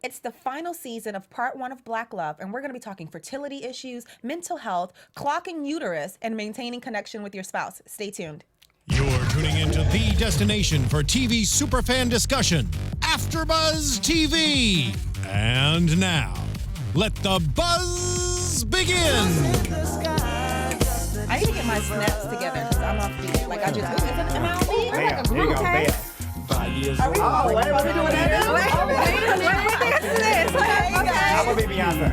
It's the final season of part 1 of Black Love, and we're going to be talking fertility issues, mental health, clocking uterus, and maintaining connection with your spouse. Stay tuned. You're tuning into the destination for TV superfan discussion, AFTERBUZZ TV. And now, let the buzz begin. I need to get my snaps together because I'm off beat. Like, I just, am I off beat? We're like a group, okay? Are we, what are we doing that? I'm gonna be Beyonce.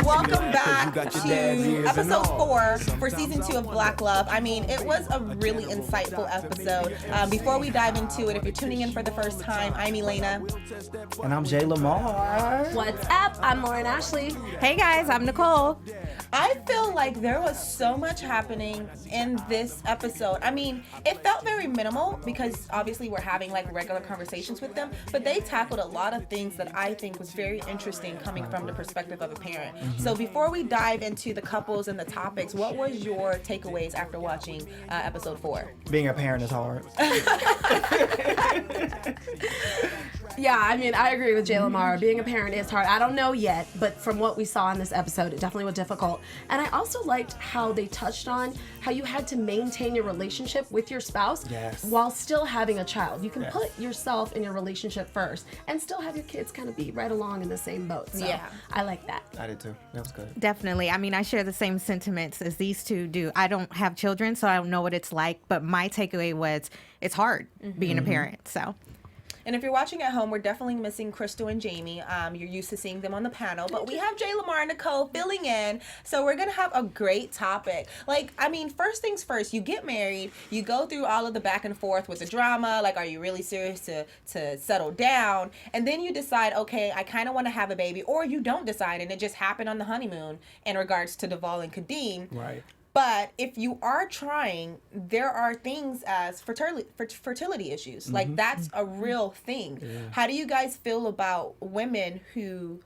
Welcome back to episode 4 for season 2 of Black Love. I mean, it was a really insightful episode. Before we dive into it, if you're tuning in for the first time, I'm Elayna. And I'm J'Lamar. What's up? I'm Lauren Ashley. Hey guys, I'm Nycole. I feel like there was so much happening in this episode. I mean, it felt very minimal because obviously we're having like regular conversations with them, but they tackled a lot of things that I think was very interesting coming from the perspective of a parent. So before we dive into the couples and the topics, what was your takeaways after watching episode 4? Being a parent is hard. Yeah, I mean, I agree with J'Lamar. Being a parent is hard. I don't know yet, but from what we saw in this episode, it definitely was difficult. And I also liked how they touched on how you had to maintain your relationship with your spouse while still having a child. You can put yourself in your relationship first and still have your kids kind of be right along in the same boat. So yeah, I like that. I did too. That was good. Definitely. I mean, I share the same sentiments as these two do. I don't have children, so I don't know what it's like, but my takeaway was it's hard being a parent, so. And if you're watching at home, we're definitely missing Crystal and Jamie. You're used to seeing them on the panel, but we have J'Lamar and Nycole filling in. So we're going to have a great topic. Like, I mean, first things first, you get married, you go through all of the back and forth with the drama. Like, are you really serious to settle down? And then you decide, okay, I kind of want to have a baby, or you don't decide, and it just happened on the honeymoon in regards to DeVon and Kadeem. Right. But if you are trying, there are things as fertility issues. Like, that's a real thing. Yeah. How do you guys feel about women who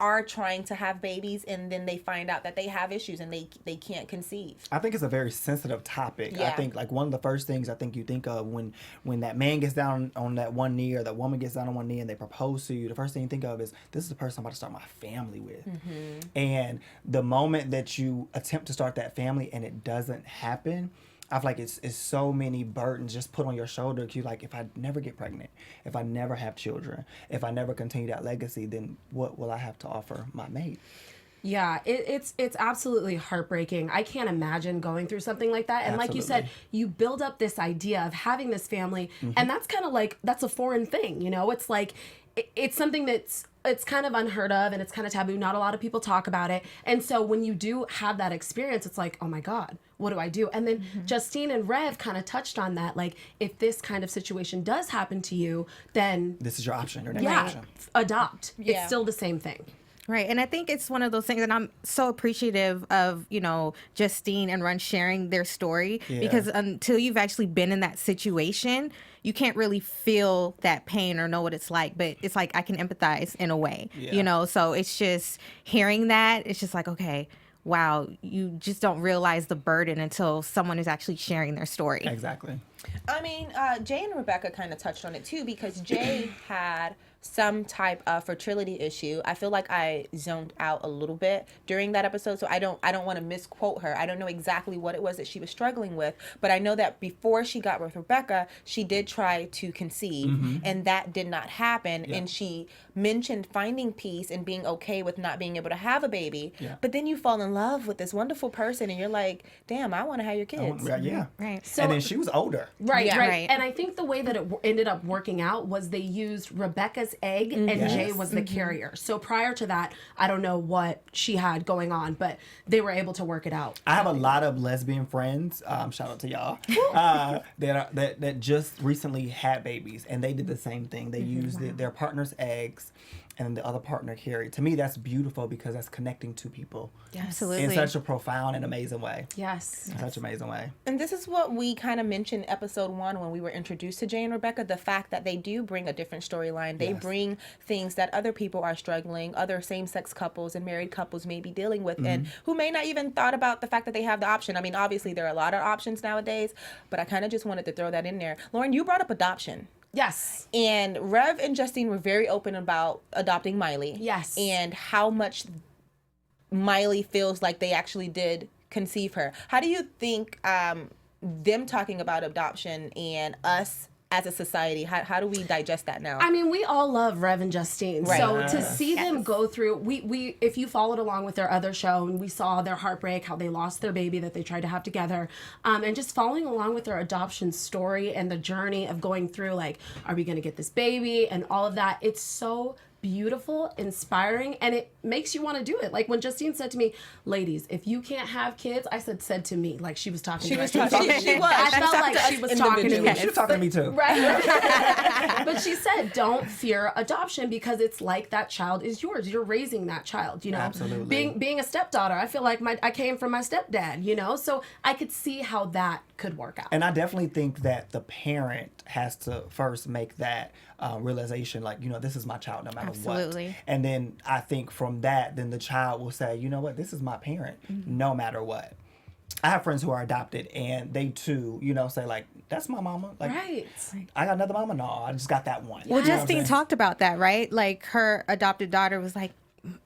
are trying to have babies and then they find out that they have issues and they can't conceive? I think it's a very sensitive topic. Yeah. I think like one of the first things I think you think of when that man gets down on that one knee or that woman gets down on one knee and they propose to you, the first thing you think of is, this is the person I'm about to start my family with. And the moment that you attempt to start that family and it doesn't happen, I feel like it's so many burdens just put on your shoulder. You like, if I never get pregnant, if I never have children, if I never continue that legacy, then what will I have to offer my mate? Yeah, it's absolutely heartbreaking. I can't imagine going through something like that. And like you said, you build up this idea of having this family, and that's kind of like, that's a foreign thing, you know? It's like, it's something it's kind of unheard of and it's kind of taboo. Not a lot of people talk about it. And so when you do have that experience, it's like, oh my God, what do I do? And then Justine and Rev kind of touched on that. Like, if this kind of situation does happen to you, then this is your option, your next option. Adopt. Yeah. It's still the same thing. Right. And I think it's one of those things, and I'm so appreciative of, you know, Justine and Run sharing their story, because until you've actually been in that situation, you can't really feel that pain or know what it's like. But it's like, I can empathize in a way, you know, so it's just hearing that. It's just like, okay, wow, you just don't realize the burden until someone is actually sharing their story. Exactly. I mean, Jay and Rebecca kind of touched on it too, because Jay had some type of fertility issue. I feel like I zoned out a little bit during that episode, so I don't want to misquote her. I don't know exactly what it was that she was struggling with, but I know that before she got with Rebecca, she did try to conceive, and that did not happen. And she mentioned finding peace and being okay with not being able to have a baby. But then you fall in love with this wonderful person, and you're like, damn, I want to have your kids. Right. So, and then she was older. Right. And I think the way that it ended up working out was they used Rebecca's egg and Jay was the carrier. So prior to that, I don't know what she had going on, but they were able to work it out. I have a lot of lesbian friends, shout out to y'all, that just recently had babies, and they did the same thing. They used their partner's eggs and the other partner carried. To me, that's beautiful because that's connecting two people. Yes. Absolutely. In such a profound and amazing way. Yes. In such an amazing way. And this is what we kind of mentioned episode 1 when we were introduced to Jay and Rebecca, the fact that they do bring a different storyline. They bring things that other people are struggling, other same-sex couples and married couples may be dealing with, and who may not even thought about the fact that they have the option. I mean, obviously there are a lot of options nowadays, but I kind of just wanted to throw that in there. Lauren, you brought up adoption. Yes. And Rev and Justine were very open about adopting Miley. Yes. And how much Miley feels like they actually did conceive her. How do you think them talking about adoption and us as a society, how do we digest that now? I mean, we all love Rev and Justine. Right. So to see them go through, we if you followed along with their other show, and we saw their heartbreak, how they lost their baby that they tried to have together, and just following along with their adoption story and the journey of going through, like, are we going to get this baby and all of that. It's so beautiful, inspiring, and it makes you want to do it. Like when Justine said to me, ladies, if you can't have kids, I said to me, like she was talking to me. She was. I felt like she was talking to me. She was talking to me too. Right. But she said, don't fear adoption because it's like that child is yours. You're raising that child, you know. Absolutely. Being a stepdaughter, I feel like I came from my stepdad, you know. So I could see how that could work out. And I definitely think that the parent has to first make that realization, like, you know, this is my child no matter Absolutely. what. And then I think from that, then the child will say, you know what, this is my parent no matter what. I have friends who are adopted and they too, you know, say like, that's my mama. Like, Right. I got another mama? No, I just got that one. Well, You know what I'm Justine saying? talked about that, right? Like her adopted daughter was like,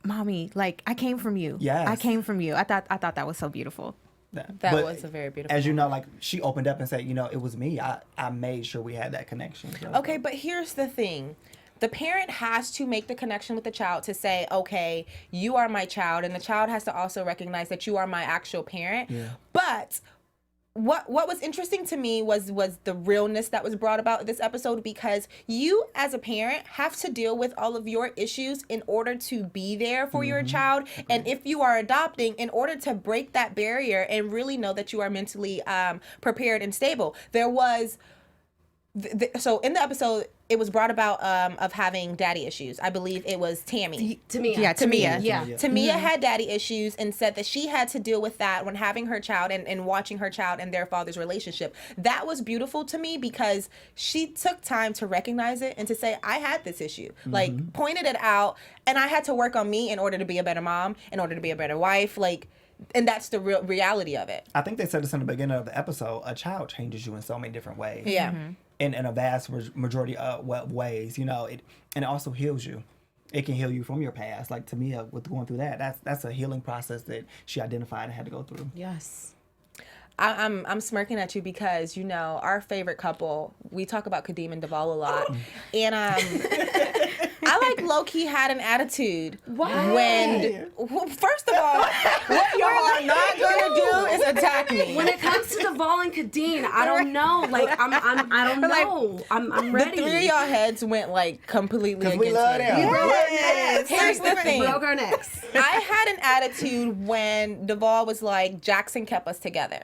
"Mommy, like I came from you. Yes. I came from you." I thought that was so beautiful. That But was a very beautiful as you know, like she opened up and said, you know, it was me. I made sure we had that connection. So, Okay, but here's the thing. The parent has to make the connection with the child to say, okay, you are my child, and the child has to also recognize that you are my actual parent. Yeah. But what was interesting to me was the realness that was brought about in this episode, because you as a parent have to deal with all of your issues in order to be there for your child. And if you are adopting, in order to break that barrier and really know that you are mentally prepared and stable. There was so in the episode, it was brought about of having daddy issues. I believe it was Tammy. Tamia. Yeah, Tamia. Yeah. Tamia had daddy issues and said that she had to deal with that when having her child and watching her child and their father's relationship. That was beautiful to me because she took time to recognize it and to say, I had this issue. Like, pointed it out, and I had to work on me in order to be a better mom, in order to be a better wife. Like, and that's the real reality of it. I think they said this in the beginning of the episode. A child changes you in so many different ways. Yeah. In a vast majority of ways, you know, and it also heals you. It can heal you from your past. Like Tamia, with going through that, that's a healing process that she identified and had to go through. Yes. I'm smirking at you because, you know, our favorite couple, we talk about Kadeem and DeVon a lot. And I like low-key had an attitude. Why? First of all, what y'all are not going to do is attack me. When it comes to DeVon and Kadeen, I don't know. Like I don't know. I'm ready. The three of y'all heads went like completely against we love me. them. Yes. Here's the thing. Broke our necks. I had an attitude when DeVon was like, Jackson kept us together.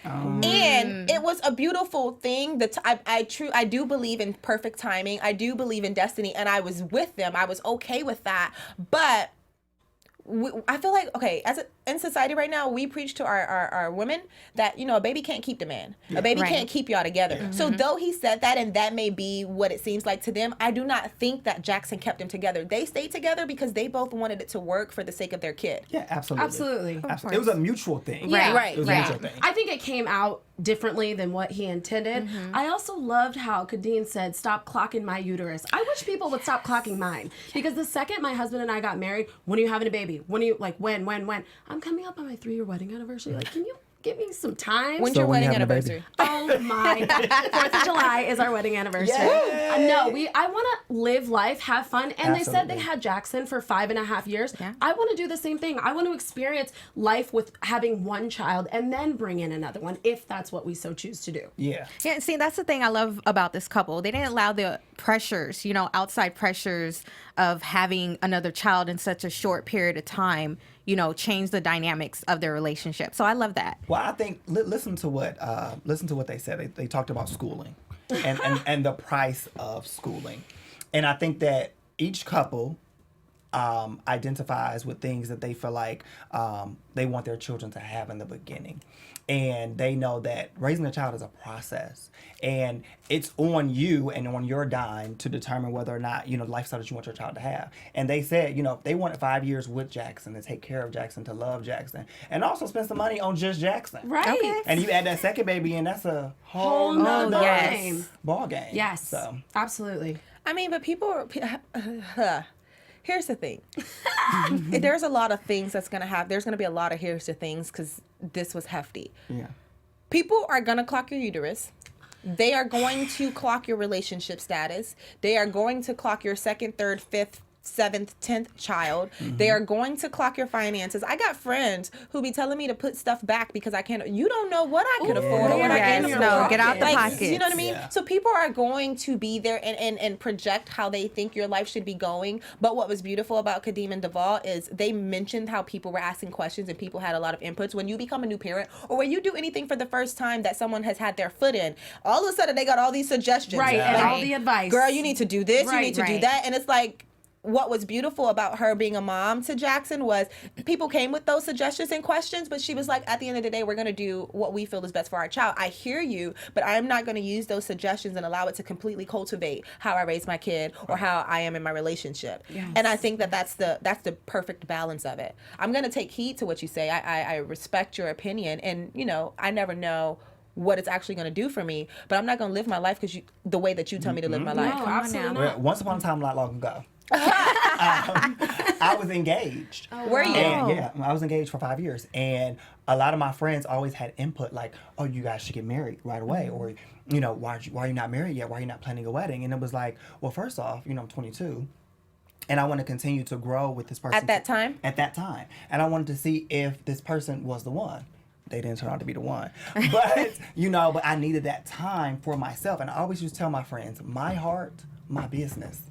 And it was a beautiful thing. I do believe in perfect timing. I do believe in destiny, and I was with them. I was okay with that. But I feel like, okay, in society right now, we preach to our women that, you know, a baby can't keep the man. A baby Right. can't keep y'all together. Yeah. So though he said that, and that may be what it seems like to them, I do not think that Jackson kept them together. They stayed together because they both wanted it to work for the sake of their kid. Yeah, absolutely. Absolutely. It was a mutual thing. Yeah, right, It was a right. mutual thing. I think it came out differently than what he intended. I also loved how Kadeen said, stop clocking my uterus. I wish people would stop clocking mine. Because the second my husband and I got married, when are you having a baby? When are you, like, when? I'm coming up on my 3-year wedding anniversary. Like, can you give me some time? When's So your when you wedding having a baby? anniversary? Oh my 4th of July is our wedding anniversary. No, I want to live life, have fun. And they said they Absolutely. had Jackson for 5.5 years. Yeah. I want to do the same thing. I want to experience life with having one child and then bring in another one if that's what we so choose to do. Yeah. Yeah, see, that's the thing I love about this couple. They didn't allow the pressures, you know, outside pressures of having another child in such a short period of time, you know, change the dynamics of their relationship. So I love that. Well, I think listen to what they said. They talked about schooling and the price of schooling, and I think that each couple identifies with things that they feel like they want their children to have in the beginning. And they know that raising a child is a process. And it's on you and on your dime to determine whether or not, the lifestyle that you want your child to have. And they said, they wanted 5 years with Jackson, to take care of Jackson, to love Jackson, and also spend some money on just Jackson. Right. Okay. And you add that second baby in, that's a whole nother nother game. ball game. Yes. So. Absolutely. I mean, but people are... Here's the thing. There's a lot of things there's going to be a lot of here's the things because this was hefty. Yeah. People are going to clock your uterus. They are going to clock your relationship status. They are going to clock your second, third, fifth, 7th, 10th child. They are going to clock your finances. I got friends who be telling me to put stuff back because I can't. You don't know what I can afford or what I can afford. No, get out the pockets. You know what I mean? Yeah. So people are going to be there and project how they think your life should be going. But what was beautiful about Kadeem and DeVon is they mentioned how people were asking questions and people had a lot of inputs. When you become a new parent or when you do anything for the first time that someone has had their foot in, all of a sudden they got all these suggestions. Right. Yeah. And all the advice. Girl, you need to do this. You Right, need to do right. that. And it's like, what was beautiful about her being a mom to Jackson was people came with those suggestions and questions, but she was like, at the end of the day, we're going to do what we feel is best for our child. I hear you, but I'm not going to use those suggestions and allow it to completely cultivate how I raise my kid or how I am in my relationship. Yes. And I think that's the perfect balance of it. I'm going to take heed to what you say. I respect your opinion, and I never know what it's actually going to do for me, but I'm not going to live my life the way that you tell me to live my life. No, absolutely Well, not. once upon a time, not long ago, I was engaged. Were you? And, yeah, I was engaged for 5 years, and a lot of my friends always had input like, "Oh, you guys should get married right away," or, why are you not married yet? Why are you not planning a wedding? And it was like, well, first off, I'm 22. And I want to continue to grow with this person. At that time? At that time. And I wanted to see if this person was the one. They didn't turn out to be the one. But, but I needed that time for myself. And I always used to tell my friends, my heart, my business.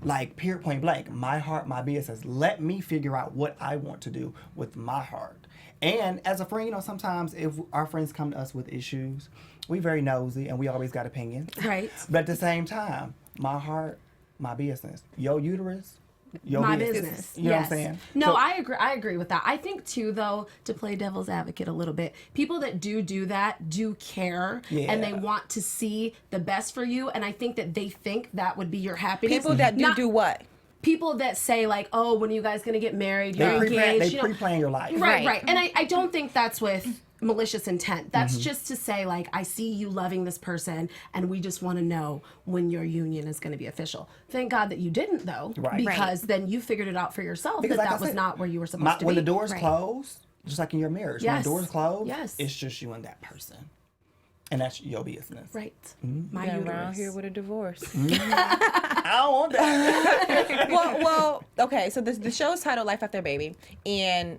Like, period, point blank, my heart, my business. Let me figure out what I want to do with my heart. And as a friend, sometimes if our friends come to us with issues, we very nosy and we always got opinions. Right. But at the same time, my heart, my business. Your uterus, your My business. business. You know what I'm saying? No, So- I agree with that. I think too, though, to play devil's advocate a little bit, people that do that do care and they Yeah. want to see the best for you. And I think that they think that would be your happiness. People that do what? People that say like, oh, when are you guys gonna get married? You're They engaged. pre-plan your life. Right. And I don't think that's with malicious intent. That's just to say like, I see you loving this person and we just want to know when your union is going to be official. Thank God that you didn't though, Right. because then you figured it out for yourself Because that like I that was said, not where you were supposed to be. When the doors Right. close, just like in your marriage, when Yes. the doors close, Yes. it's just you and that person. And that's your business. Right. My Yeah, uterus. around here with a divorce. I don't want that. well, okay. So the show is titled Life After Baby, and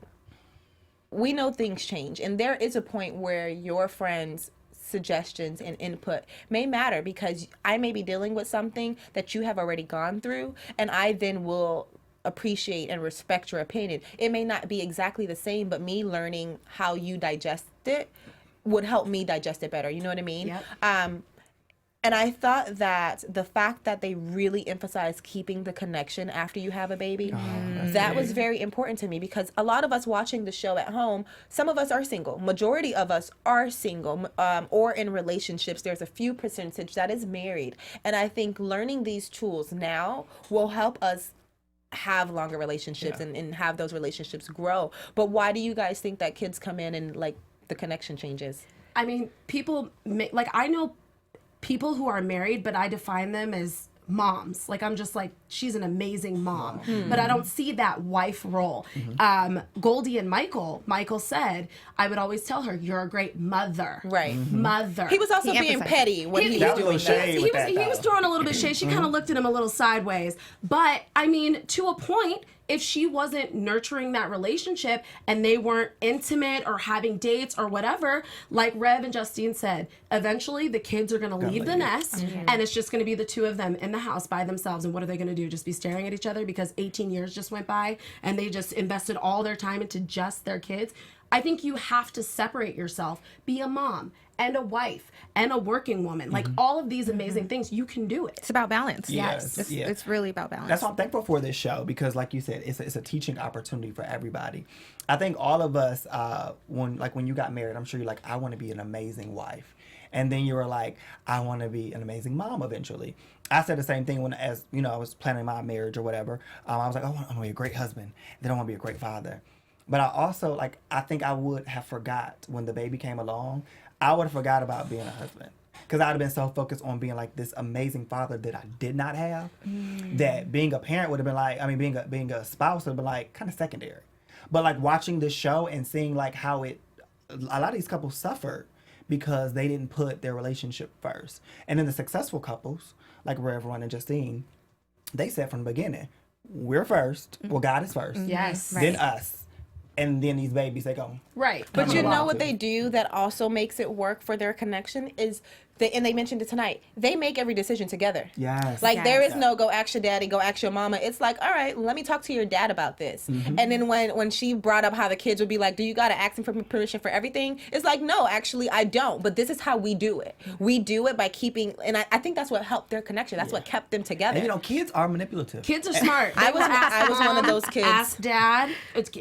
we know things change, and there is a point where your friends' suggestions and input may matter because I may be dealing with something that you have already gone through, and I then will appreciate and respect your opinion. It may not be exactly the same, but me learning how you digest it would help me digest it better. You know what I mean? Yep. And I thought that the fact that they really emphasize keeping the connection after you have a baby, that was very important to me because a lot of us watching the show at home, some of us are single. Majority of us are single or in relationships. There's a few percentage that is married. And I think learning these tools now will help us have longer relationships and have those relationships grow. But why do you guys think that kids come in and like the connection changes? I mean, people like I know people who are married, but I define them as moms. Like I'm just like, she's an amazing mom, but I don't see that wife role. Goldie and Michael said, I would always tell her, you're a great mother. Right. Mother. He was also He being emphasized petty when he That was was doing a little that. shade with that, he was though. throwing a little bit of shade. She kind of looked at him a little sideways. But I mean, to a point, if she wasn't nurturing that relationship and they weren't intimate or having dates or whatever, like Rev and Justine said, eventually the kids are going to leave the nest and it's just going to be the two of them in the house by themselves. And what are they going to do? Just be staring at each other because 18 years just went by and they just invested all their time into just their kids? I think you have to separate yourself, be a mom and a wife and a working woman. Like all of these amazing things, you can do it. It's about balance. Yes. It's really about balance. That's why I'm thankful for this show because, like you said, it's a teaching opportunity for everybody. I think all of us, when you got married, I'm sure you're like, I want to be an amazing wife. And then you were like, I want to be an amazing mom eventually. I said the same thing when, as you know, I was planning my marriage or whatever. I was like, I want to be a great husband. Then I want to be a great father. But I also, I think I would have forgot when the baby came along. I would have forgot about being a husband. Because I would have been so focused on being like this amazing father that I did not have, that being a parent would have been like, being a spouse would have been like kind of secondary. But like watching this show and seeing like how a lot of these couples suffered because they didn't put their relationship first. And then the successful couples, like Warryn and Justine, they said from the beginning, we're first. Well, God is first. Yes. Then us. And then these babies, they go. Right. But you know what they do that also makes it work for their connection is, and they mentioned it tonight, they make every decision together. Yes. Like there is no go ask your daddy, go ask your mama. It's like, all right, let me talk to your dad about this. And then when she brought up how the kids would be like, do you got to ask him for permission for everything? It's like, no, actually I don't. But this is how we do it. We do it by keeping, and I think that's what helped their connection. That's what kept them together. And kids are manipulative. Kids are smart. I was one of those kids. Ask dad.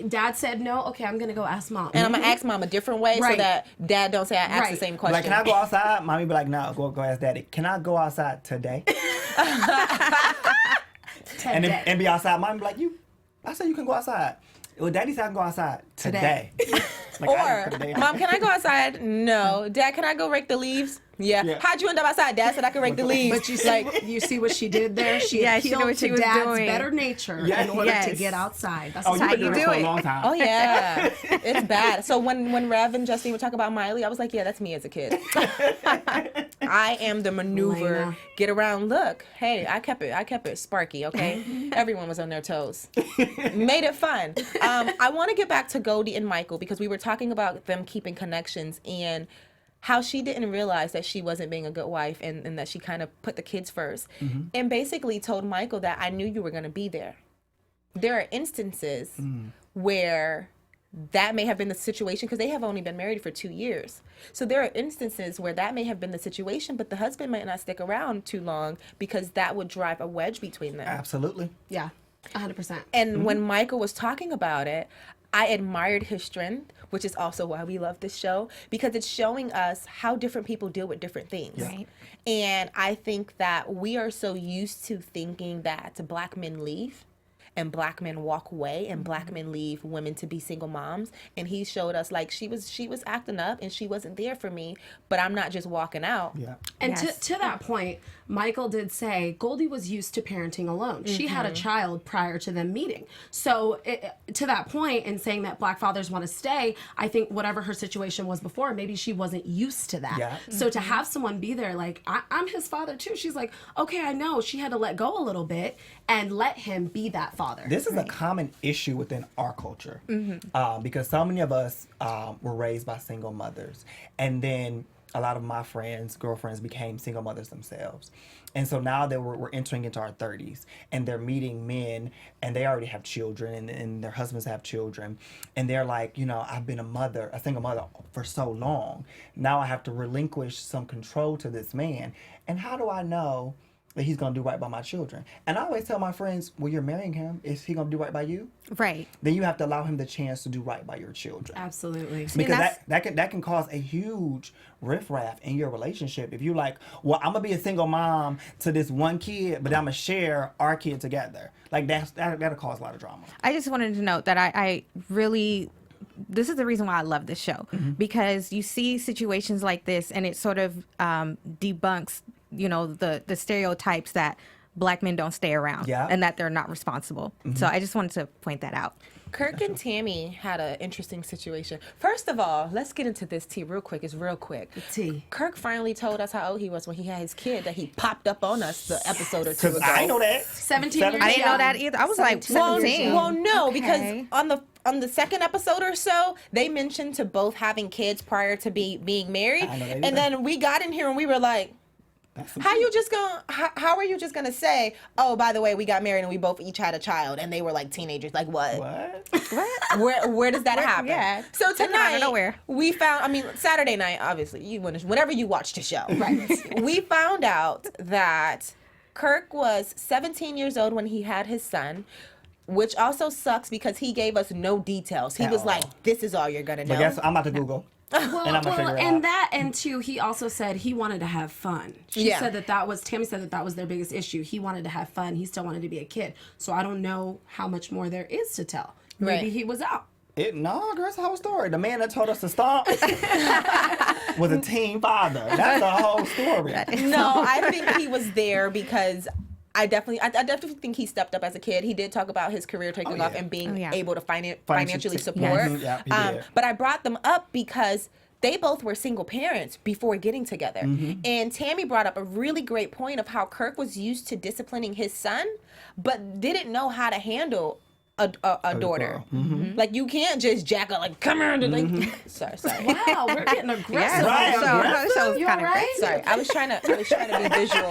Dad said no. Okay, I'm gonna go ask mom. And I'm gonna ask mom a different way so that dad don't say I asked the same question. Like, can I go outside? Mommy be like, no, go ask daddy. Can I go outside today? And be outside. Mommy be like, I said you can go outside. Well, daddy said I can go outside today. Or, mom, can I go outside? No. Dad, can I go rake the leaves? Yeah. How'd you end up outside? Dad said I could rake the leaves. But you see what she did there? She appealed to dad's better nature in order to get outside. That's how you do it. A long time. Oh, yeah. It's bad. So when Rev and Justine would talk about Miley, I was like, yeah, that's me as a kid. I am the maneuver, Elayna. get around, look. Hey, I kept it sparky, okay? Everyone was on their toes. Made it fun. I want to get back to Goldie and Michael because we were talking about them keeping connections and how she didn't realize that she wasn't being a good wife and that she kind of put the kids first. And basically told Michael that I knew you were going to be there. There are instances where that may have been the situation because they have only been married for 2 years. So there are instances where that may have been the situation, but the husband might not stick around too long because that would drive a wedge between them. Absolutely. Yeah, 100%. And when Michael was talking about it, I admired his strength, which is also why we love this show, because it's showing us how different people deal with different things. Yeah. Right. And I think that we are so used to thinking that Black men leave and Black men walk away and Black men leave women to be single moms. And he showed us like she was acting up and she wasn't there for me, but I'm not just walking out. Yeah. And to that point, Michael did say Goldie was used to parenting alone. She had a child prior to them meeting. So to that point, in saying that Black fathers want to stay, I think whatever her situation was before, maybe she wasn't used to that. Yeah. So to have someone be there like, I'm his father too. She's like, okay, I know. She had to let go a little bit and let him be that father. This is a common issue within our culture because so many of us were raised by single mothers. And then a lot of my girlfriends became single mothers themselves. And so now that we're entering into our 30s and they're meeting men and they already have children and their husbands have children. And they're like, I've been a single mother for so long. Now I have to relinquish some control to this man. And how do I know that he's going to do right by my children? And I always tell my friends, well, you're marrying him. Is he going to do right by you? Right. Then you have to allow him the chance to do right by your children. Absolutely. Because that can cause a huge riffraff in your relationship. If you're like, well, I'm going to be a single mom to this one kid, but I'm going to share our kid together. Like that'll cause a lot of drama. I just wanted to note that I really... This is the reason why I love this show, because you see situations like this and it sort of debunks, the stereotypes that Black men don't stay around and that they're not responsible. So I just wanted to point that out. Kirk and Tammy had an interesting situation. First of all, let's get into this tea real quick. It's real quick. Tea. Kirk finally told us how old he was when he had his kid that he popped up on us the episode or two ago. I know that. 17 years I didn't know that either. I was like 17. Well, no, Okay. because on the second episode or so, they mentioned to both having kids prior to being married. I know that And either. then we got in here and we were like, How are you just gonna say, oh, by the way, we got married and we both each had a child and they were like teenagers? Like what? Where does that happen? Yeah. So tonight, nowhere. we found, Saturday night, obviously, whenever you watch the show, right? We found out that Kirk was 17 years old when he had his son, which also sucks because he gave us no details. He was like, this is all you're gonna know. But guess I'm about to Google. And two, he also said he wanted to have fun. Tammy said that was their biggest issue. He wanted to have fun. He still wanted to be a kid. So I don't know how much more there is to tell. Maybe he was out. No, girl, it's the whole story. The man that told us to stop was a teen father. That's the whole story. No, I think he was there because I definitely think he stepped up as a kid. He did talk about his career taking off and being able to financially support. Yeah, he did. But I brought them up because they both were single parents before getting together. And Tammy brought up a really great point of how Kirk was used to disciplining his son, but didn't know how to handle a daughter. Like, you can't just jack her, like, come here. Like, sorry. Wow, we're getting aggressive. You all right? Sorry, I was trying to be visual.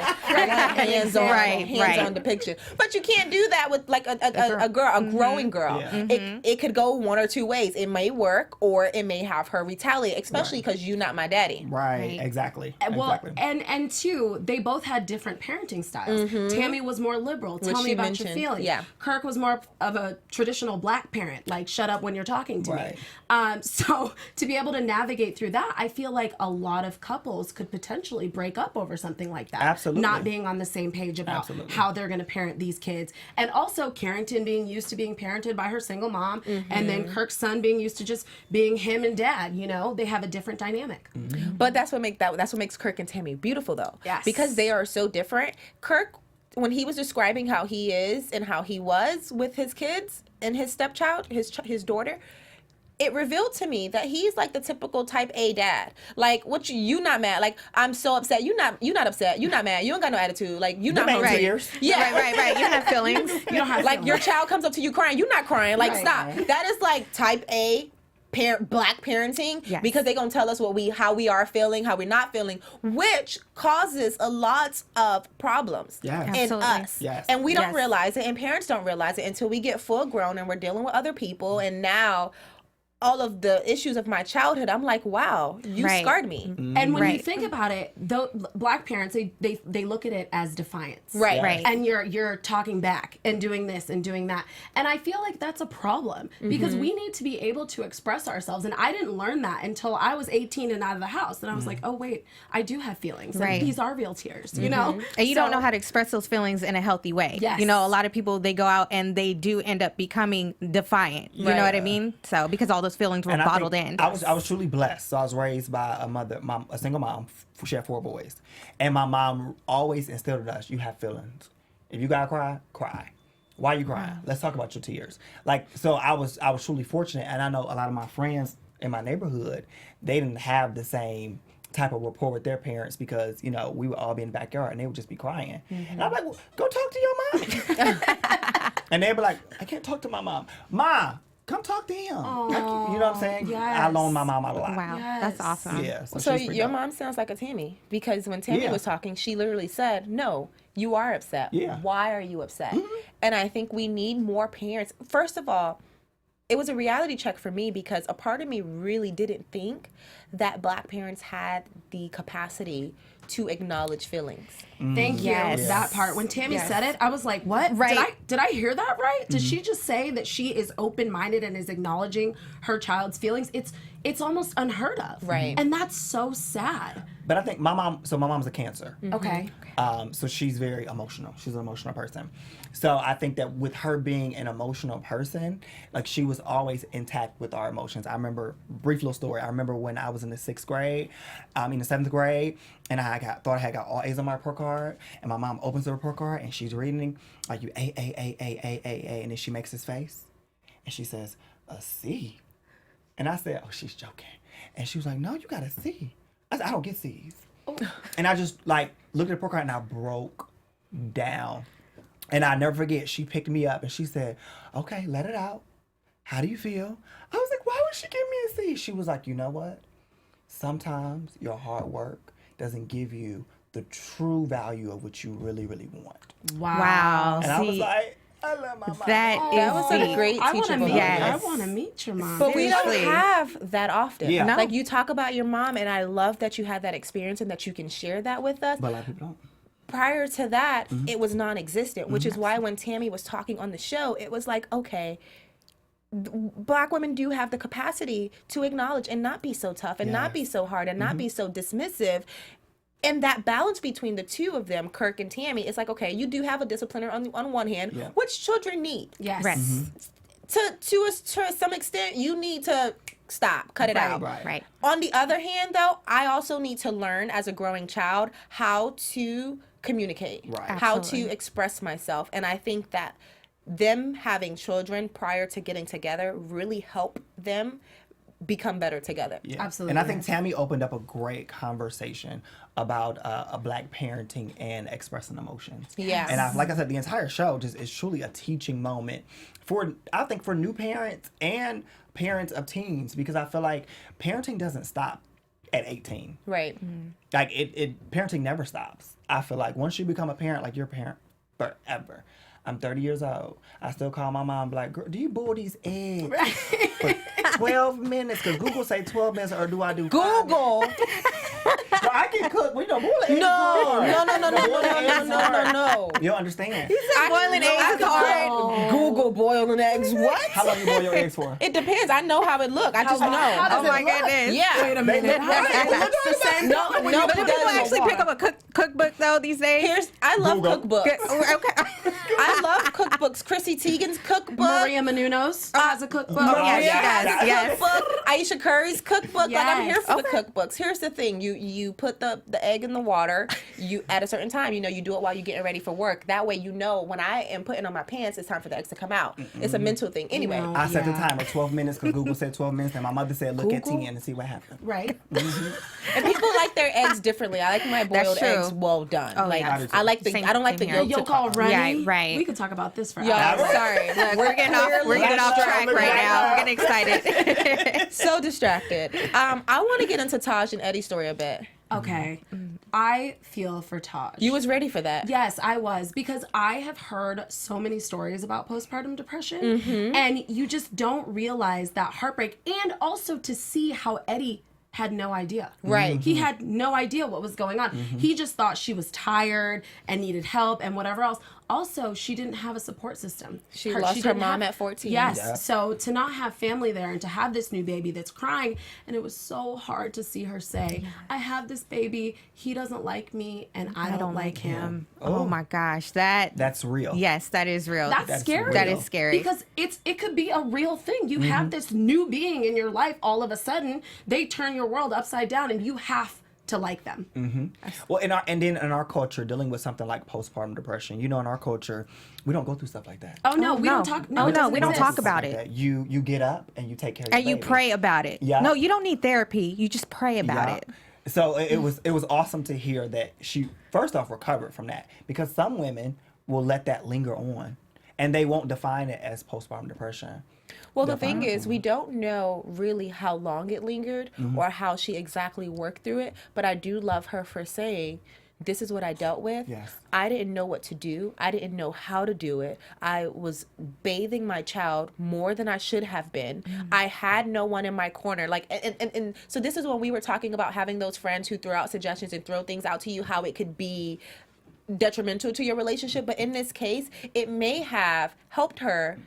Hands-on depiction. But you can't do that with like a girl, a growing girl. Yeah. It could go one or two ways. It may work, or it may have her retaliate, especially because you're not my daddy. Right. Exactly. Well, and two, they both had different parenting styles. Tammy was more liberal. Tell me about your feelings. Yeah. Kirk was more of a traditional black parent, like shut up when you're talking to me. So to be able to navigate through that, I feel like a lot of couples could potentially break up over something like that. Absolutely. Not being on the same page about how they're going to parent these kids. And also Carrington being used to being parented by her single mom, and then Kirk's son being used to just being him and dad. You know, they have a different dynamic. But that's what makes Kirk and Tammy beautiful, though. Yes. Because they are so different. Kirk, when he was describing how he is and how he was with his kids and his stepchild, his daughter, it revealed to me that he's like the typical type A dad. Like, what you not mad? Like, I'm so upset. You not upset. You not mad. You don't got no attitude. Like, you not hungry. Yeah, right. You don't have feelings. You don't have like feelings. Your child comes up to you crying. You not crying. Like, stop. That is like type A black parenting, because they're gonna tell us how we are feeling, how we're not feeling, which causes a lot of problems in us. And we don't realize it, and parents don't realize it until we get full grown and we're dealing with other people. And now all of the issues of my childhood, I'm like, wow, you scarred me. And when you think about it, black parents, they look at it as defiance. Right. And you're talking back and doing this and doing that. And I feel like that's a problem because we need to be able to express ourselves. And I didn't learn that until I was 18 and out of the house. And I was like, oh, wait, I do have feelings. And these are real tears, you know? And you don't know how to express those feelings in a healthy way. Yes. You know, a lot of people, they go out and they do end up becoming defiant. You know what I mean? So, because all those feelings were bottled in. I was truly blessed. So I was raised by a single mom. She had 4 boys, and my mom always instilled in us: you have feelings. If you gotta cry, cry. Why are you crying? Let's talk about your tears. Like, so I was truly fortunate, and I know a lot of my friends in my neighborhood, they didn't have the same type of rapport with their parents because, you know, we would all be in the backyard and they would just be crying. And I'm like, well, go talk to your mom. And they'd be like, I can't talk to my mom. Ma, come talk to him. Like, you know what I'm saying? Yes. I loaned my mom out a lot. Wow, that's awesome. Yeah. So your mom sounds like a Tammy, because when Tammy was talking, she literally said, no, you are upset. Yeah. Why are you upset? And I think we need more parents. First of all, it was a reality check for me because a part of me really didn't think that black parents had the capacity to acknowledge feelings. Thank you. That part. When Tammy said it, I was like, what? Right. Did I hear that right? Did she just say that she is open-minded and is acknowledging her child's feelings? It's almost unheard of. Right. And that's so sad. But I think my mom's a Cancer. Okay. So she's very emotional. She's an emotional person. So I think that with her being an emotional person, like, she was always intact with our emotions. I remember, brief little story. I remember when I was in the 7th grade, and I thought I had got all A's on my report card, and my mom opens the report card and she's reading, like, you A, and then she makes this face, and she says, a C. And I said, oh, she's joking. And she was like, no, you got a C. I said, I don't get C's. And I just, like, looked at the report card and I broke down. And I never forget, she picked me up and she said, okay, let it out. How do you feel? I was like, why would she give me a C? She was like, you know what? Sometimes your hard work doesn't give you the true value of what you really, really want. Wow. And I was like, I love my mom. That was a deep. great teachable moment. Yes. I want to meet your mom. But we don't Seriously. have that often. Yeah. No. Like, you talk about your mom, and I love that you had that experience and that you can share that with us. But a lot of people don't. Prior to that, it was non-existent, which is why when Tammy was talking on the show, it was like, okay, Black women do have the capacity to acknowledge and not be so tough and not be so hard and not be so dismissive. And that balance between the two of them, Kirk and Tammy, is like, okay, you do have a discipliner on one hand, which children need. Yes. Right. To some extent, you need to stop, cut it out. Right. On the other hand, though, I also need to learn as a growing child how to communicate, how to express myself. And I think that them having children prior to getting together really help them become better together. Yeah. Absolutely. And I think Tammy opened up a great conversation about a Black parenting and expressing emotions. Yes. And like I said, the entire show just is truly a teaching moment for, I think, for new parents and parents of teens, because I feel like parenting doesn't stop at 18. Right. Like parenting never stops. I feel like once you become a parent, like you're a parent forever. I'm 30 years old. I still call my mom, like, girl, do you boil these eggs for 12 minutes? Because Google say 12 minutes, or do I do Google. No, I can cook. We don't boil eggs. No. You don't understand. Boiling eggs is hard. Google boiling eggs. What? How long you boil your eggs for? It depends. I know how it look. I just know. Oh my goodness. Yeah. Wait a minute. It looks the same. No, But do it people doesn't. actually pick up a cookbook though these days? I love Google. cookbooks. Okay. I love cookbooks. Chrissy Teigen's cookbook. Maria Menounos has a cookbook. Yeah, she Yeah. does. Yes. Cookbook. Aisha Curry's cookbook. Like, I'm here for Yes. the cookbooks. Here's the thing: you put the egg in the water. You at a certain time. You do it while you're getting ready for work. That way, when I am putting on my pants, it's time for the eggs to come out. It's a mental thing. Anyway. No. I set the timer 12 minutes because Google said 12 minutes, and my mother said look at Google? 10 and see what happened. Right. And people like their eggs differently. I like my boiled true. eggs well done. Oh, like yeah. I like the Same- I don't like the same here. yolk to Yolk all talk. runny. Yeah, right. We could talk about this for Y'all, hours. sorry. Look, We're getting off track right now. We're getting excited. so distracted. I want to get into Taj and Eddie's story a bit. Okay. I feel for Taj. You was ready for that. Yes, I was, because I have heard so many stories about postpartum depression, and you just don't realize that heartbreak, and also to see how Eddie had no idea. Right. He had no idea what was going on. He just thought she was tired and needed help and whatever else. Also, she didn't have a support system. She lost her didn't mom at 14. Yes. Yeah. So to not have family there and to have this new baby that's crying, and it was so hard to see her say, I have this baby, he doesn't like me, and I don't like him. Oh my gosh, that's real. Yes, that is real. That's scary. That is scary. Because it could be a real thing. You have this new being in your life, all of a sudden, they turn your world upside down, and you have to like them. Well, in our culture, dealing with something like postpartum depression, in our culture, we don't go through stuff like that. Oh no, we don't talk. No, Oh, it no, doesn't we don't exist. talk about Like it. that. You get up and you take care of your And you baby. pray about it. Yeah. No, you don't need therapy. You just pray about Yeah. it. So it was awesome to hear that she first off recovered from that, because some women will let that linger on and they won't define it as postpartum depression. Well, the thing is, we don't know really how long it lingered or how she exactly worked through it. But I do love her for saying, this is what I dealt with. Yes. I didn't know what to do. I didn't know how to do it. I was bathing my child more than I should have been. I had no one in my corner. Like, and so this is when we were talking about having those friends who throw out suggestions and throw things out to you, how it could be detrimental to your relationship. But in this case, it may have helped her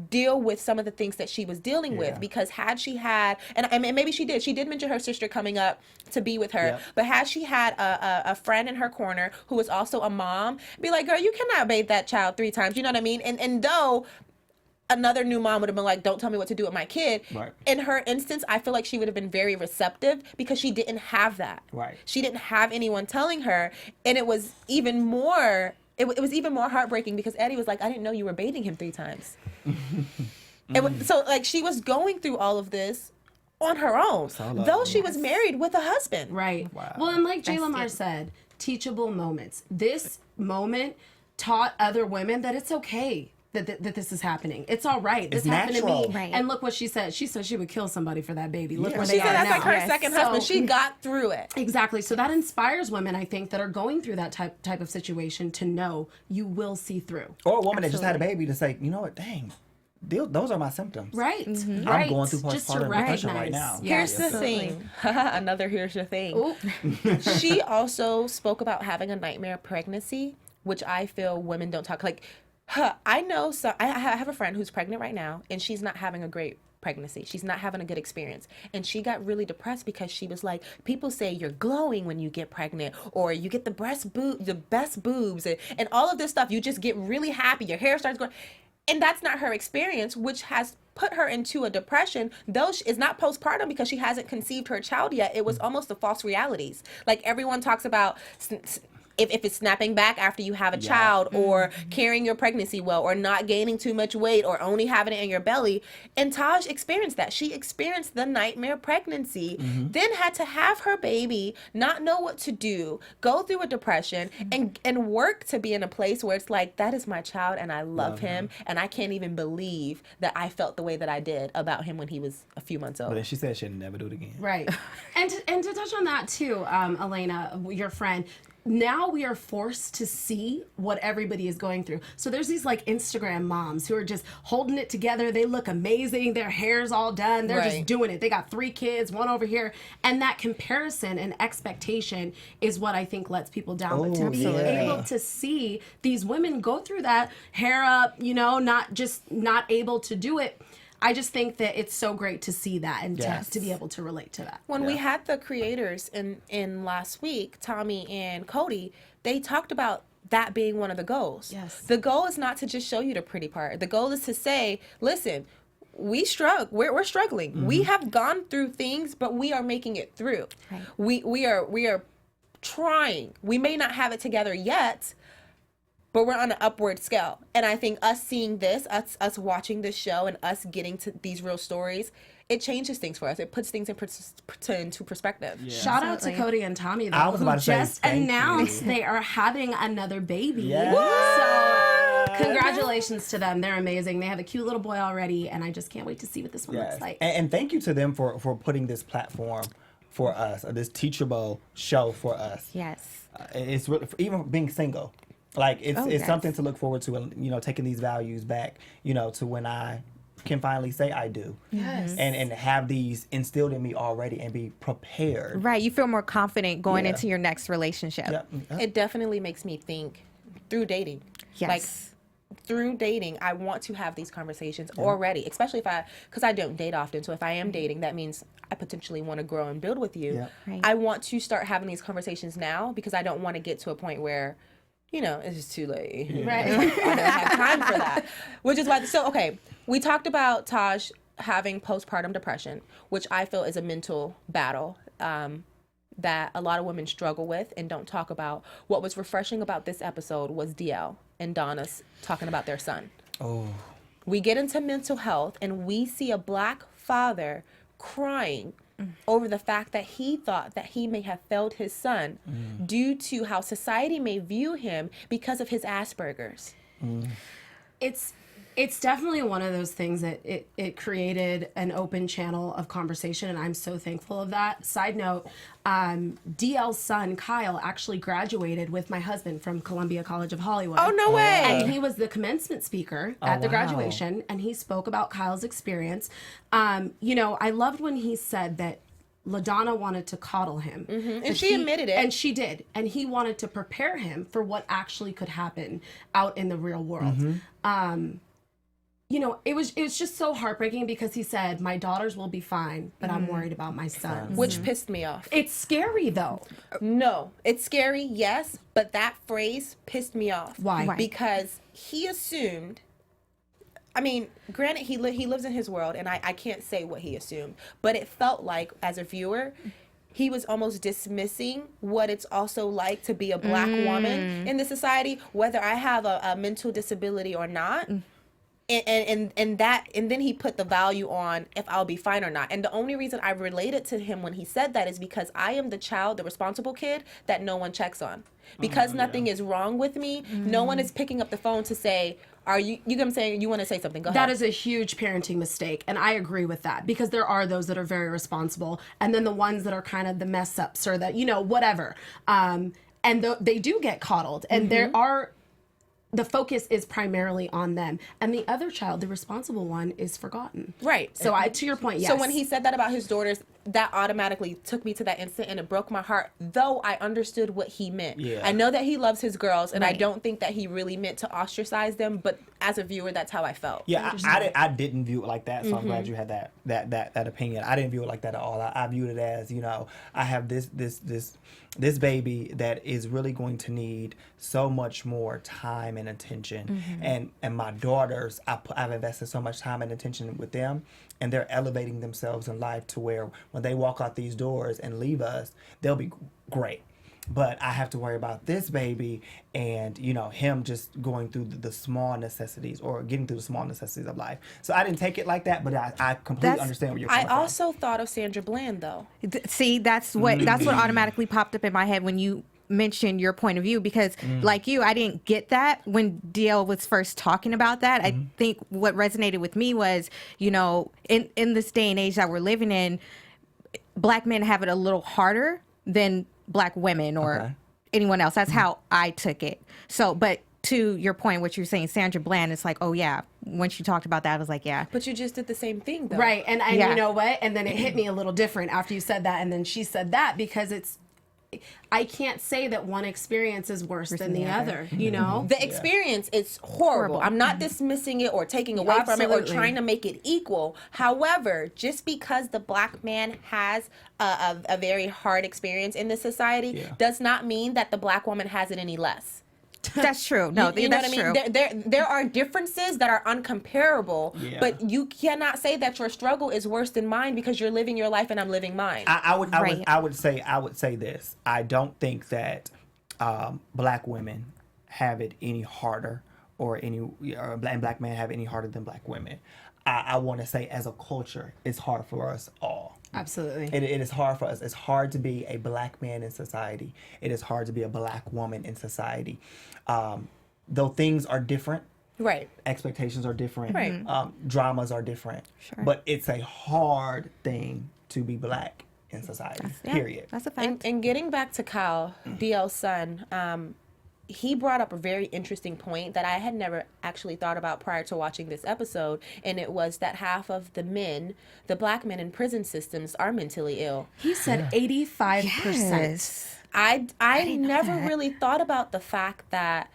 deal with some of the things that she was dealing with, because had she had, and maybe she did mention her sister coming up to be with her, but had she had a friend in her corner who was also a mom, be like, girl, you cannot bathe that child 3 times, you know what I mean? And though another new mom would have been like, don't tell me what to do with my kid. Right. In her instance, I feel like she would have been very receptive because she didn't have that. Right. She didn't have anyone telling her, and it was even more it was even more heartbreaking because Eddie was like, I didn't know you were bathing him 3 times. So like she was going through all of this on her own, though she was married with a husband. Right. Wow. Well, and like J'Lamar said, teachable moments. This moment taught other women that it's okay that this is happening. It's all right. This It's happened natural. to me. Right. And look what she said. She said she would kill somebody for that baby. Look Yeah. where She they said are that's now. like her Yes. second So- husband. She got through it. Exactly. So that inspires women, I think, that are going through that type of situation to know you will see through. Or a woman that just had a baby to say, you know what, dang, those are my symptoms. Right. I'm Right. going through Just to postpartum depression right recognize. now. Yeah. Here's the thing. Another here's the thing. Ooh. She also spoke about having a nightmare pregnancy, which I feel women don't talk like. I know. So I have a friend who's pregnant right now, and she's not having a great pregnancy. She's not having a good experience, and she got really depressed because she was like, people say you're glowing when you get pregnant, or you get the best boobs, and all of this stuff. You just get really happy. Your hair starts growing. And that's not her experience, which has put her into a depression, though it's not postpartum because she hasn't conceived her child yet. It was almost the false realities. Like everyone talks about if it's snapping back after you have a child, or carrying your pregnancy well, or not gaining too much weight, or only having it in your belly. And Taj experienced that. She experienced the nightmare pregnancy, then had to have her baby, not know what to do, go through a depression, and work to be in a place where it's like, that is my child and I love him. And I can't even believe that I felt the way that I did about him when he was a few months old. But then she said she'd never do it again. Right. And to touch on that too, Elayna, your friend, now we are forced to see what everybody is going through. So there's these like Instagram moms who are just holding it together. They look amazing. Their hair's all done. They're just doing it. They got 3 kids, 1 over here. And that comparison and expectation is what I think lets people down. But to be able to see these women go through that, hair up, not able to do it, I just think that it's so great to see that and to be able to relate to that. When we had the creators in last week, Tommy and Cody, they talked about that being one of the goals. Yes. The goal is not to just show you the pretty part. The goal is to say, listen, we're struggling. We have gone through things, but we are making it through. Right. We are trying. We may not have it together yet, but we're on an upward scale. And I think us seeing this, us watching this show, and us getting to these real stories, it changes things for us. It puts things into perspective. Yeah. Shout out to Cody and Tommy, though, I was about to say, just announced they are having another baby. Yes. So congratulations to them. They're amazing. They have a cute little boy already, and I just can't wait to see what this one looks like. And thank you to them for putting this platform for us, this teachable show for us. Yes. It's really, even being single. Like it's something to look forward to, and taking these values back, to when I can finally say I do. Yes. And have these instilled in me already and be prepared. Right. You feel more confident going into your next relationship. Yep. It definitely makes me think through dating. Yes. Like through dating, I want to have these conversations already, especially because I don't date often. So if I am dating, that means I potentially want to grow and build with you. Yep. Right. I want to start having these conversations now because I don't want to get to a point where, it's just too late. Right. I don't have time for that. Which is why, we talked about Taj having postpartum depression, which I feel is a mental battle that a lot of women struggle with and don't talk about. What was refreshing about this episode was DL and Donna's talking about their son. Oh. We get into mental health and we see a Black father crying over the fact that he thought that he may have failed his son due to how society may view him because of his Asperger's. It's definitely one of those things that it created an open channel of conversation, and I'm so thankful of that. Side note, DL's son, Kyle, actually graduated with my husband from Columbia College of Hollywood. Oh, no way. And he was the commencement speaker at the graduation, and he spoke about Kyle's experience. I loved when he said that LaDonna wanted to coddle him. And she admitted it. And she did. And he wanted to prepare him for what actually could happen out in the real world. It was just so heartbreaking because he said, my daughters will be fine, but I'm worried about my sons. Which pissed me off. It's scary, though. No, it's scary, yes, but that phrase pissed me off. Why? Why? Because he assumed, granted, he lives in his world, and I can't say what he assumed, but it felt like, as a viewer, he was almost dismissing what it's also like to be a Black woman in the society, whether I have a mental disability or not. and then he put the value on if I'll be fine or not. And the only reason I related to him when he said that is because I am the child, the responsible kid that no one checks on. Because nothing is wrong with me, no one is picking up the phone to say, are you get what I'm saying? You want to say something? Go ahead. That is a huge parenting mistake, and I agree with that, because there are those that are very responsible, and then the ones that are kind of the mess ups, or that, whatever. And they do get coddled, and the focus is primarily on them, and the other child, the responsible one, is forgotten. Right. So to your point, yes. So when he said that about his daughters, that automatically took me to that instant, and it broke my heart, though I understood what he meant. Yeah. I know that he loves his girls, and I Right. don't think that he really meant to ostracize them, but as a viewer, that's how I felt. Yeah, I didn't view it like that, so I'm glad you had that opinion. I didn't view it like that at all. I viewed it as, I have this baby that is really going to need so much more time and attention, and my daughters, I've invested so much time and attention with them, and they're elevating themselves in life to where when they walk out these doors and leave us, they'll be great. But I have to worry about this baby and, him just going through the small necessities, or getting through the small necessities of life. So I didn't take it like that, but I completely understand where you're coming from. I also thought of Sandra Bland, though. See, that's what automatically popped up in my head when you mentioned your point of view, because like you, I didn't get that when DL was first talking about that. I think what resonated with me was, in this day and age that we're living in, Black men have it a little harder than Black women or anyone else. That's how I took it. So, but to your point, what you're saying, Sandra Bland, it's like, oh yeah, when she talked about that, I was like, yeah. But you just did the same thing, though. Right, and you know what? And then it hit me a little different after you said that, and then she said that, because I can't say that one experience is worse than the other, The experience is horrible. I'm not dismissing it or taking away from it or trying to make it equal. However, just because the Black man has a very hard experience in this society does not mean that the Black woman has it any less. That's true. No, you know that's what I mean? true. There are differences that are uncomparable, but you cannot say that your struggle is worse than mine because you're living your life and I'm living mine. I would say this. I don't think that Black women have it any harder, and Black men have it any harder than Black women. I want to say, as a culture, it's hard for us all. Absolutely. It is hard for us. It's hard to be a Black man in society. It is hard to be a Black woman in society. Though things are different. Right. Expectations are different. Right. Dramas are different. Sure. But it's a hard thing to be Black in society. Period. That's a fact. And getting back to Kyle, DL's son, he brought up a very interesting point that I had never actually thought about prior to watching this episode, and it was that half of the Black men in prison systems are mentally ill. He said 85%. Yes. I never really thought about the fact that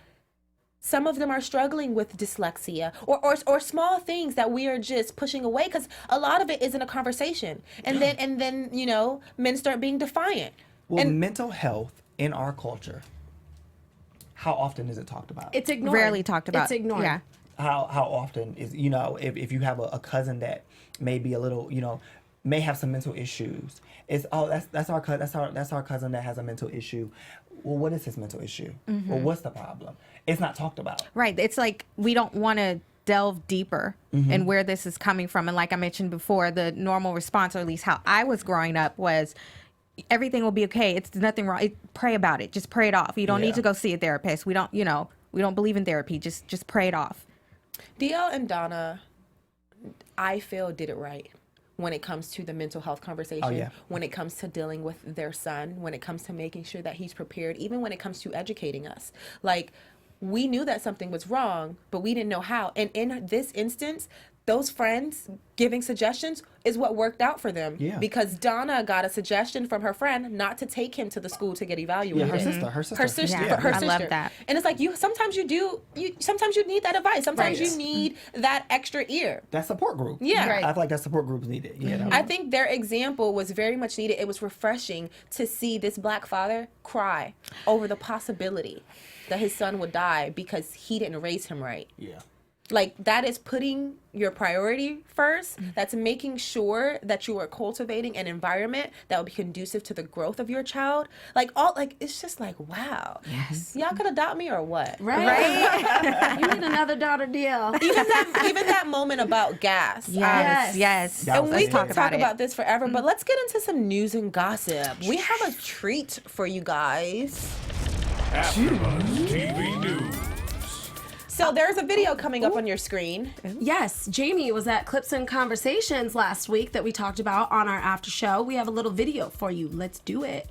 some of them are struggling with dyslexia or small things that we are just pushing away, because a lot of it isn't a conversation. And then men start being defiant. Well, mental health in our culture, how often is it talked about? It's ignored. Rarely talked about. It's ignored. Yeah. How often is, if you have a cousin that may be a little, may have some mental issues, it's, that's our cousin that has a mental issue. Well, what is his mental issue? Well, what's the problem? It's not talked about. Right. It's like we don't want to delve deeper in where this is coming from. And like I mentioned before, the normal response, or at least how I was growing up, was everything will be okay. It's nothing wrong. Pray about it. Just pray it off. You don't need to go see a therapist. We don't believe in therapy. Just pray it off. DL and Donna, I feel, did it right when it comes to the mental health conversation, when it comes to dealing with their son, when it comes to making sure that he's prepared, even when it comes to educating us. Like, we knew that something was wrong, but we didn't know how. And in this instance, those friends giving suggestions is what worked out for them. Yeah. Because Donna got a suggestion from her friend not to take him to the school to get evaluated. Yeah, her sister. I love that. And it's like, sometimes you need that advice. Sometimes you need that extra ear. That support group. Yeah. Right. I feel like that support group's needed. I think their example was very much needed. It was refreshing to see this Black father cry over the possibility that his son would die because he didn't raise him right. Yeah. Like, that is putting your priority first. That's making sure that you are cultivating an environment that will be conducive to the growth of your child. Like, it's just like, wow. Yes. Y'all could adopt me or what? Right? You need another daughter deal. Even that moment about gas. Yes. And we Let's can talk about this forever, but let's get into some news and gossip. We have a treat for you guys. AfterBuzz TV News. So there's a video coming up on your screen. Yes, Jamie was at Clips and Conversations last week that we talked about on our after show. We have a little video for you. Let's do it.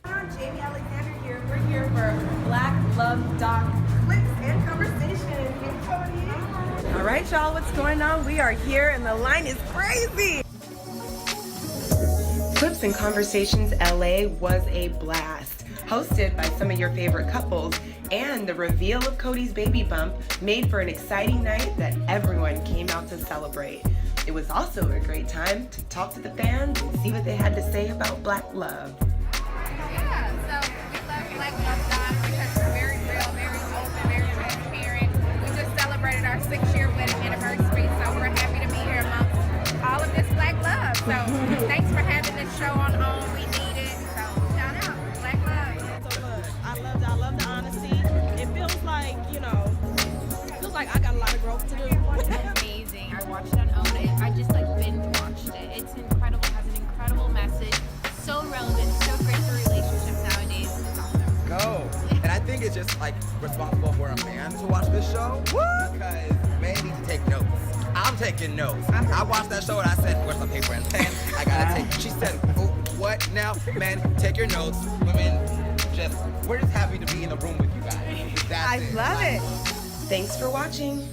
Jamie Alexander here. We're here for Black Love Doc Clips and Conversations. Hey, Cody. All right, y'all, what's going on? We are here and the line is crazy. Clips and Conversations LA was a blast, hosted by some of your favorite couples, and the reveal of Cody's baby bump made for an exciting night that everyone came out to celebrate. It was also a great time to talk to the fans and see what they had to say about Black love. Yeah, so we love Black Love Doc because we're very real, very open, very transparent. We just celebrated our 6-year wedding anniversary, so we're happy to be here amongst all of this Black love. So thanks for having this show on OWN. We need it. So shout out, Black love. So look, I love the honesty. It feels like, I got a lot of growth to do. Amazing. I watched it on OWN. I just binge watched it. It's incredible. It has an incredible message. So relevant. So great for relationships nowadays. It's awesome. Go. And I think it's just responsible for a man to watch this show. Because men need to take notes. I'm taking notes. I watched that show and I said, where's my paper and pen? I gotta take. She said, oh, what now? Men, take your notes. Women, we're just happy to be in a room with you guys. I love it. Thanks for watching.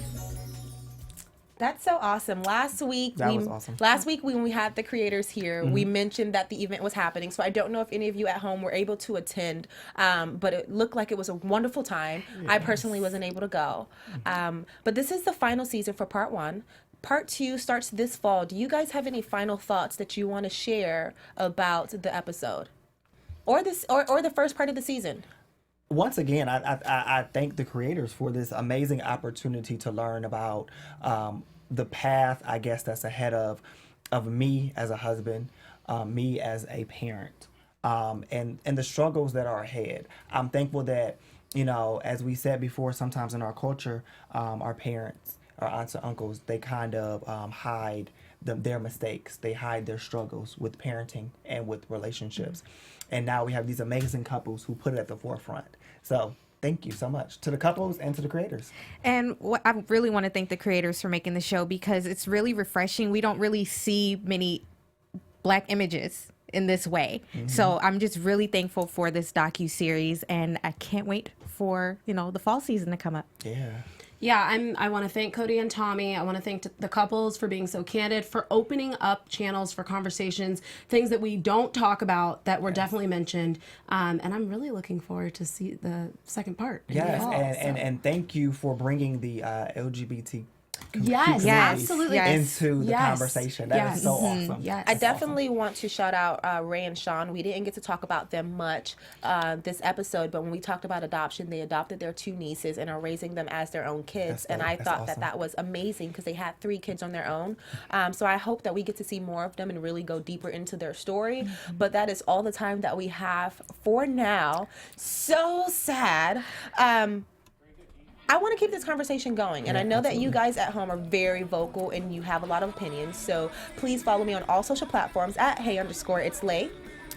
That's so awesome. Last week when we had the creators here, we mentioned that the event was happening. So I don't know if any of you at home were able to attend, but it looked like it was a wonderful time. Yes. I personally wasn't able to go. But this is the final season for part 1. Part 2 starts this fall. Do you guys have any final thoughts that you want to share about the episode? Or the first part of the season? Once again, I thank the creators for this amazing opportunity to learn about the path, I guess, that's ahead of me as a husband, me as a parent, and the struggles that are ahead. I'm thankful that, as we said before, sometimes in our culture, our parents, our aunts and uncles, they kind of hide their mistakes. They hide their struggles with parenting and with relationships. And now we have these amazing couples who put it at the forefront. So thank you so much to the couples and to the creators. And I really want to thank the creators for making the show because it's really refreshing. We don't really see many Black images in this way. So I'm just really thankful for this docuseries, and I can't wait for, the fall season to come up. Yeah, I want to thank Cody and Tommy. I want to thank the couples for being so candid, for opening up channels for conversations, things that we don't talk about that were definitely mentioned. And I'm really looking forward to see the second part. And thank you for bringing the LGBT absolutely into the conversation. That is so awesome. Yes. I definitely want to shout out Ray and Sean. We didn't get to talk about them much this episode, but when we talked about adoption, they adopted their 2 nieces and are raising them as their own kids. And I thought awesome. that was amazing because they had 3 kids on their own. So I hope that we get to see more of them and really go deeper into their story. But that is all the time that we have for now. So sad. I want to keep this conversation going, and I know that you guys at home are very vocal and you have a lot of opinions, so please follow me on all social platforms at @hey_it's_lay.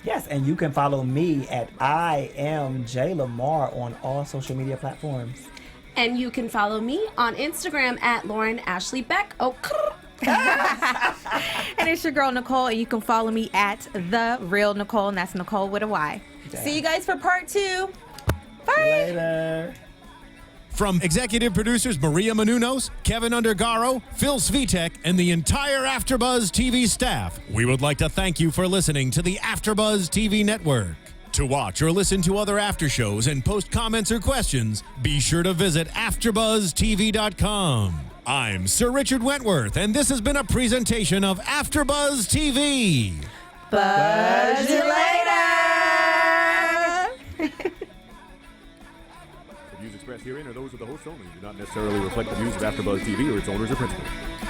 Yes, and you can follow me at I am J'Lamar on all social media platforms. And you can follow me on Instagram at Lauren Ashley Beck. And it's your girl Nycole, and you can follow me at The Real Nycole, and that's Nycole with a Y. See you guys for part 2. Bye. Later. From executive producers Maria Menounos, Kevin Undergaro, Phil Svitek, and the entire AfterBuzz TV staff, we would like to thank you for listening to the AfterBuzz TV network. To watch or listen to other after shows and post comments or questions, be sure to visit AfterBuzzTV.com. I'm Sir Richard Wentworth, and this has been a presentation of AfterBuzz TV. Buzz you later. expressed herein are those of the hosts only and do not necessarily reflect the views of AfterBuzz TV or its owners or principals.